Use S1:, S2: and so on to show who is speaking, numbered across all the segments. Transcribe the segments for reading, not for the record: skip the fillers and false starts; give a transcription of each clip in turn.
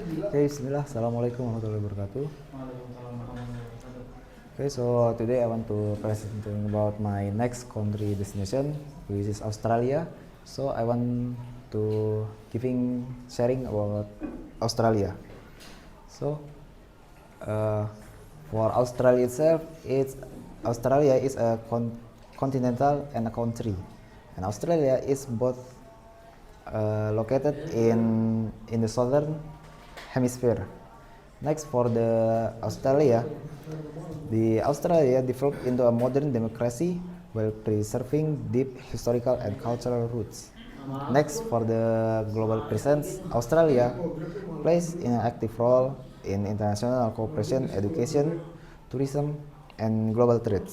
S1: Okay, Bismillah. Assalamualaikum warahmatullahi wabarakatuh. Okay, so today I want to present about my next country destination, which is Australia. So I want to sharing about Australia. So uh, for Australia itself, Australia is a continental and a country, and Australia is both located in the southern hemisphere. Next, for the Australia developed into a modern democracy while preserving deep historical and cultural roots. Next, for the global presence, Australia plays an active role in international cooperation, education, tourism, and global trade.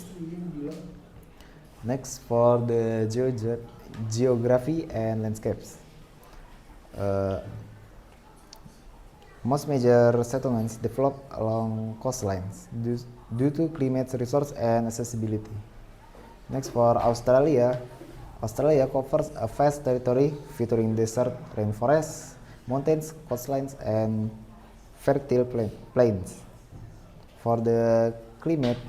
S1: Next, for the geography and landscapes. Most major settlements develop along coastlines due to climate, resource, and accessibility. Next, for Australia, Australia covers a vast territory featuring desert, rainforests, mountains, coastlines, and fertile plains. For the climate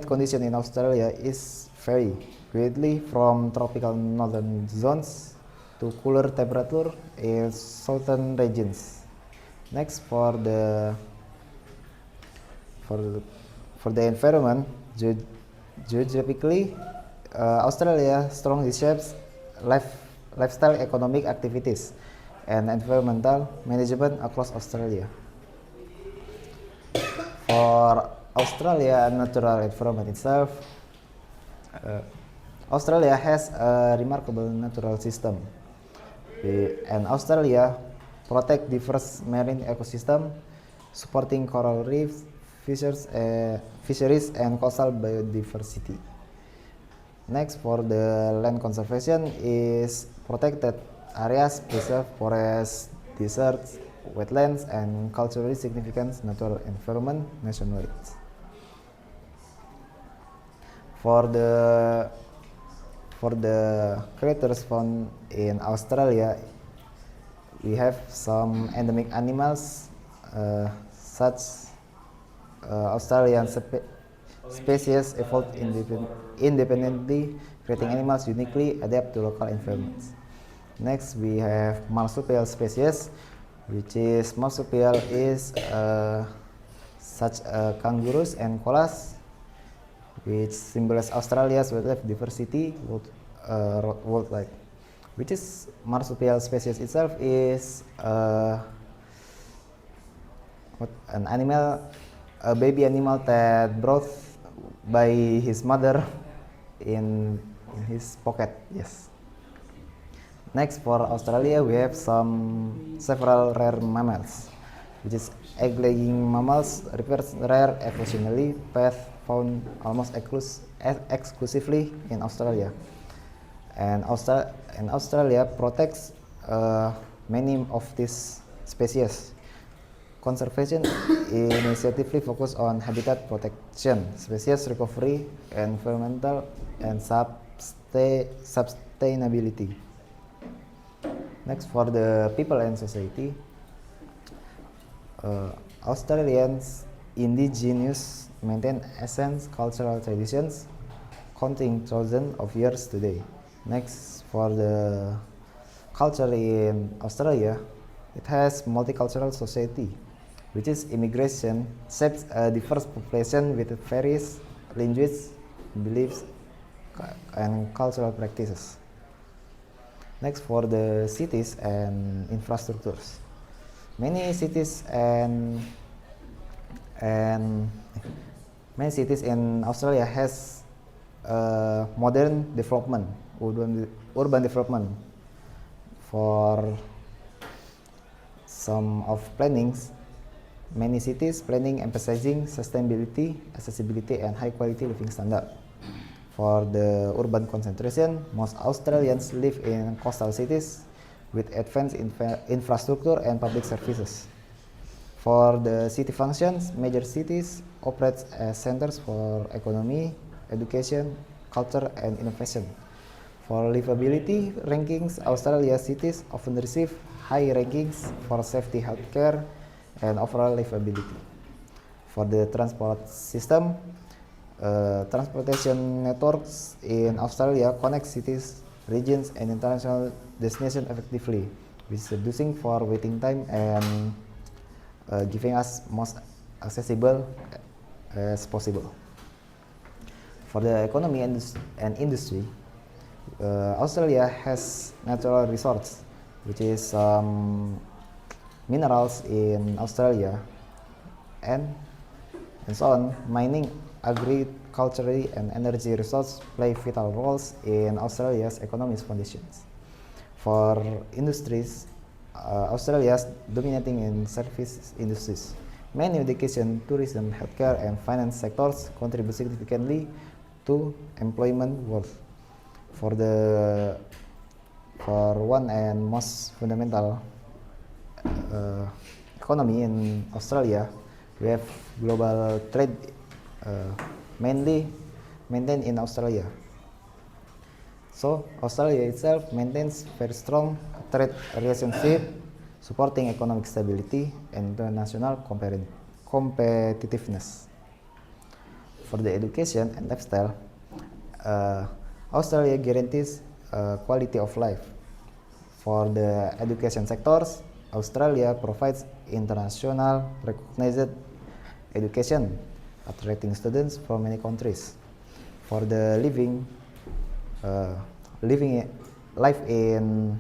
S1: condition in Australia is vary greatly from tropical northern zones to cooler temperature in southern regions. Next, for the environment, geographically, Australia strongly shapes lifestyle, economic activities, and environmental management across Australia. For Australia natural environment itself, Australia has a remarkable natural system, and Australia protect diverse marine ecosystem, supporting coral reefs, fisheries, and coastal biodiversity. Next, for the land conservation is protected areas, preserve forests, deserts, wetlands, and culturally significant natural environment nationwide. For the creatures found in Australia, we have some endemic animals, such Australian species evolved independently, creating animals uniquely adapt to local environments. Next, we have marsupial species, which is marsupial is such kangaroos and koalas, which symbolize Australia's wildlife diversity worldwide. Which is marsupial species itself is an animal, a baby animal that brought by his mother in his pocket. Yes. Next, for Australia, we have several rare mammals, which is egg-laying mammals, rare evolutionary path found almost exclusively in Australia. And Australia protects many of these species. Conservation initiatively focus on habitat protection, species recovery, environmental, and sustainability. Next, for the people and society, Australians indigenous maintain ancient cultural traditions counting thousands of years today. Next, for the culture in Australia, it has multicultural society, which is immigration shapes a diverse population with various languages, beliefs, and cultural practices. Next, for the cities and infrastructures, many cities in Australia has modern development, urban development. For some of plannings, many cities planning emphasizing sustainability, accessibility, and high quality living standard. For the urban concentration, most Australians live in coastal cities with advanced infrastructure and public services. For the city functions, major cities operate as centers for economy, education, culture, and innovation. For livability rankings, Australia cities often receive high rankings for safety, healthcare, and overall livability. For the transport system, transportation networks in Australia connect cities, regions, and international destinations effectively, which is reducing for waiting time and giving us most accessible as possible. For the economy and industry, Australia has natural resources, which is minerals in Australia, and so on. Mining, agriculture, and energy resources play vital roles in Australia's economic foundations. For industries, Australia is dominating in service industries. Many education, tourism, healthcare, and finance sectors contribute significantly to employment growth. For one and most fundamental economy in Australia, we have global trade mainly maintained in Australia. So Australia itself maintains very strong trade relationship, supporting economic stability and international competitiveness. For the education and lifestyle, Australia guarantees quality of life. For the education sectors, Australia provides international recognized education, attracting students from many countries. For the life in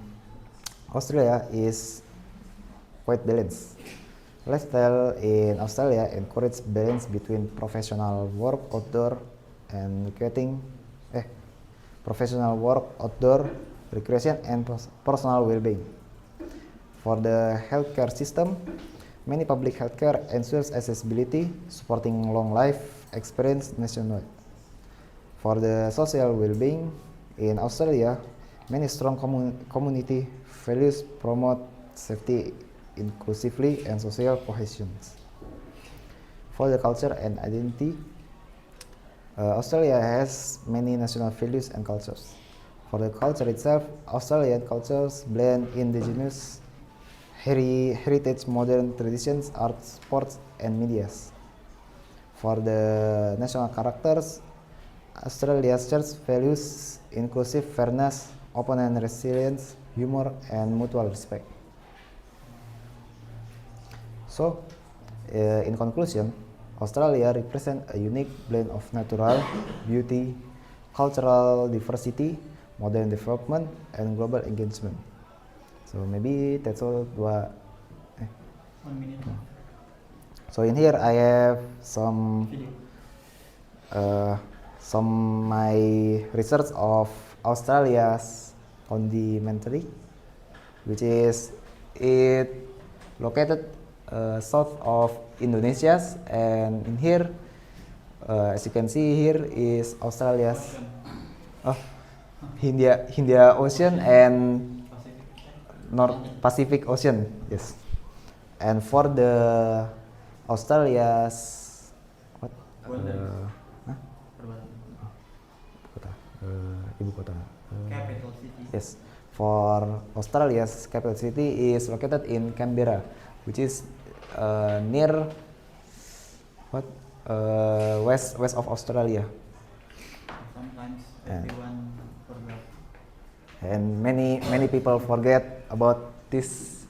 S1: Australia is quite balanced. Lifestyle in Australia encourages balance between professional work outdoor and recreation and personal well-being. For the healthcare system, many public healthcare ensures accessibility, supporting long life experience nationwide. For the social well-being in Australia, many strong community values promote safety, inclusively, and social cohesion. For the culture and identity, Australia has many national values and cultures. For the culture itself, Australian cultures blend indigenous heritage, modern traditions, art, sports, and medias. For the national characters, Australia's church values inclusive fairness, open and resilience, humor, and mutual respect. So, in conclusion, Australia represents a unique blend of natural beauty, cultural diversity, modern development, and global engagement. So maybe that's all. 1
S2: minute.
S1: So in here I have some my research of Australia's continental, which is it located south of Indonesia, and in here, as you can see here, is Australia's India Ocean and North Pacific Ocean. Yes, and for the Australia's ibu kota.
S2: Capital city.
S1: Yes, for Australia's capital city is located in Canberra, which is near west of Australia.
S2: Sometimes everyone forget.
S1: And many people forget about this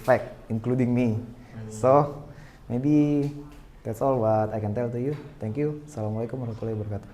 S1: fact, including me. So maybe that's all what I can tell to you. Thank you. Assalamualaikum warahmatullahi wabarakatuh.